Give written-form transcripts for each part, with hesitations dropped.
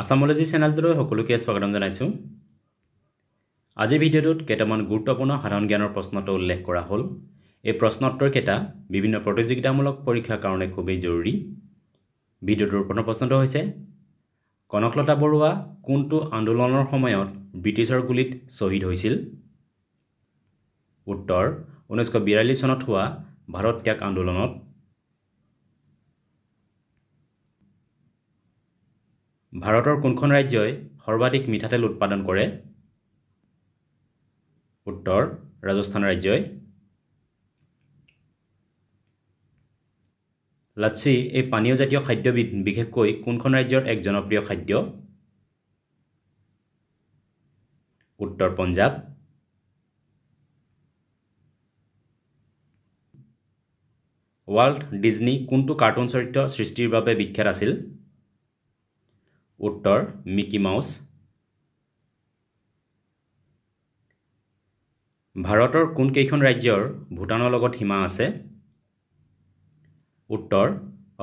আসামোলজি চেনেলটোলৈ সকলোকে স্বাগতম জনাইছোঁ। আজিৰ ভিডিঅ'টোত কেইটামান গুৰুত্বপূৰ্ণ সাধাৰণ জ্ঞানৰ প্ৰশ্নটো উল্লেখ কৰা হ'ল। এই প্ৰশ্নোত্তৰ কেইটা বিভিন্ন প্ৰতিযোগিতামূলক পৰীক্ষাৰ কাৰণে খুবেই জৰুৰী। ভিডিঅ'টোৰ প্ৰথম প্ৰশ্নটো হৈছে কনকলতা বৰুৱা কোনটো আন্দোলনৰ সময়ত ব্ৰিটিছৰ গুলিত শ্বহীদ হৈছিল? উত্তৰ 1942 চনত হোৱা ভাৰত ত্যাগ আন্দোলনত। ভাৰতৰ কোনখন ৰাজ্যই সৰ্বাধিক মিঠাতেল উৎপাদন কৰে? উত্তৰ ৰাজস্থান ৰাজ্যই। লাচ্ছি এই পানীয় জাতীয় খাদ্যবিধ বিশেষকৈ কোনখন ৰাজ্যৰ এক জনপ্ৰিয় খাদ্য? উত্তৰ পঞ্জাৱ। ৱাল্ট ডিজনী কোনটো কাৰ্টুন চৰিত্ৰ সৃষ্টিৰ বাবে বিখ্যাত আছিল? উত্তৰ মিকি মাউছ। ভাৰতৰ কোন কেইখন ৰাজ্যৰ ভূটানৰ লগত সীমা আছে? উত্তৰ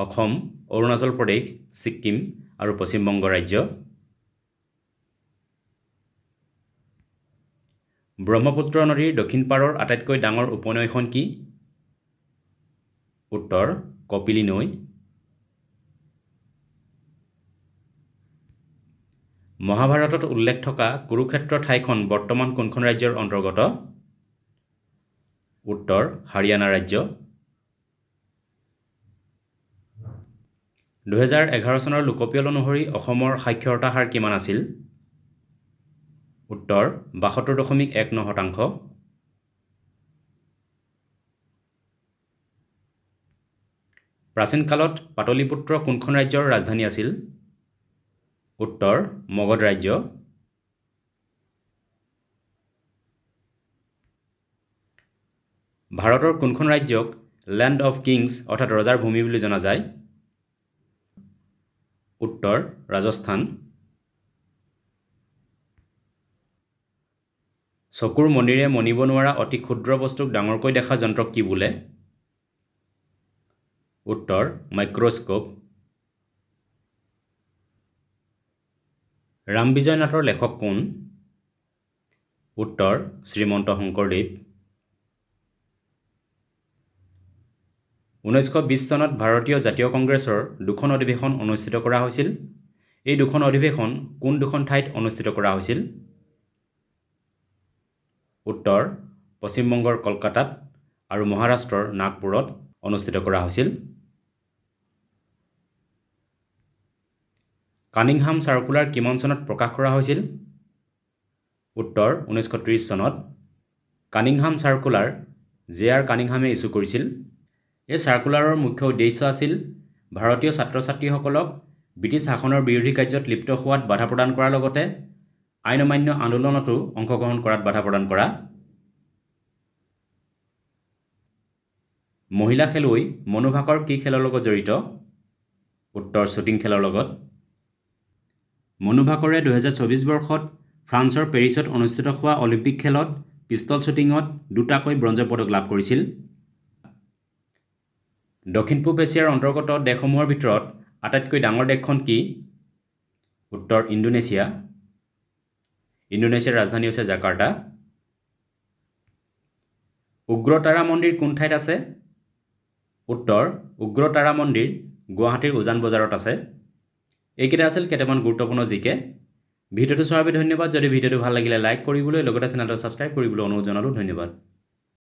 অসম, অৰুণাচল প্ৰদেশ, ছিক্কিম আৰু পশ্চিম বংগ ৰাজ্য। ব্ৰহ্মপুত্ৰ নদীৰ দক্ষিণ পাৰৰ আটাইতকৈ ডাঙৰ উপনৈখন কি? উত্তৰ কপিলী নৈ। মহাভাৰতত উল্লেখ থকা কুৰুক্ষেত্ৰ ঠাইখন বৰ্তমান কোনখন ৰাজ্যৰ অন্তৰ্গত? উত্তৰ হাৰিয়ানা ৰাজ্য। 2011 চনৰ লোকপিয়ল অনুসৰি অসমৰ সাক্ষৰতা হাৰ কিমান আছিল? উত্তৰ 72.19%। প্ৰাচীন কালত পাটলিপুত্ৰ কোনখন ৰাজ্যৰ ৰাজধানী আছিল? উত্তৰ মগধ ৰাজ্য। ভাৰতৰ কোনখন ৰাজ্যক লেণ্ড অফ কিংছ অৰ্থাৎ ৰজাৰ ভূমি বুলি জনা যায়? উত্তৰ ৰাজস্থান। চকুৰ মণিৰে মণিব নোৱাৰা অতি ক্ষুদ্ৰ বস্তুক ডাঙৰকৈ দেখা যন্ত্ৰক কি বোলে? উত্তৰ মাইক্ৰস্কোপ। ৰাম বিজয় নাথৰ লেখক কোন? উত্তৰ শ্ৰীমন্ত শংকৰদেৱ। 1920 চনত ভাৰতীয় জাতীয় কংগ্ৰেছৰ দুখন অধিৱেশন অনুষ্ঠিত কৰা হৈছিল। এই দুখন অধিৱেশন কোন দুখন ঠাইত অনুষ্ঠিত কৰা হৈছিল? উত্তৰ পশ্চিম বংগৰ কলকাতাত আৰু মহাৰাষ্ট্ৰৰ নাগপুৰত অনুষ্ঠিত কৰা হৈছিল। কানিংহাম চাৰ্কুলাৰ কিমান চনত প্ৰকাশ কৰা হৈছিল? উত্তৰ 1930 চনত। Cunningham circular J.R. কানিংহামে ইছ্যু কৰিছিল। এই চাৰ্কুলাৰৰ মুখ্য উদ্দেশ্য আছিল ভাৰতীয় ছাত্ৰ ছাত্ৰীসকলক ব্ৰিটিছ শাসনৰ বিৰোধী কাৰ্যত লিপ্ত হোৱাত বাধা প্ৰদান কৰাৰ লগতে আইন অমান্য আন্দোলনতো অংশগ্ৰহণ কৰাত বাধা প্ৰদান কৰা। মহিলা খেলুৱৈ মনু ভাকৰ কি খেলৰ লগত জড়িত? উত্তৰ শ্বুটিং খেলৰ লগত। মনু ভাকৰে 2024 বৰ্ষত ফ্ৰান্সৰ পেৰিছত অনুষ্ঠিত হোৱা অলিম্পিক খেলত পিষ্টল শ্বুটিঙত দুটাকৈ ব্ৰঞ্জৰ পদক লাভ কৰিছিল। দক্ষিণ পূব এছিয়াৰ অন্তৰ্গত দেশসমূহৰ ভিতৰত আটাইতকৈ ডাঙৰ দেশখন কি? উত্তৰ ইণ্ডোনেছিয়া। ইণ্ডোনেছিয়াৰ ৰাজধানী হৈছে জাকাৰ্টা। উগ্ৰতাৰা মন্দিৰ কোন ঠাইত আছে? উত্তৰ উগ্ৰতাৰা মন্দিৰ গুৱাহাটীৰ উজান বজাৰত আছে। এইকেইটা আছিল কেইটামান গুৰুত্বপূৰ্ণ জিকে। ভিডিঅ'টো চোৱাৰ বাবে ধন্যবাদ। যদি ভিডিঅ'টো ভাল লাগিলে লাইক কৰিবলৈ লগতে চেনেলটো ছাবস্ক্ৰাইব কৰিবলৈ অনুৰোধ জনালোঁ। ধন্যবাদ।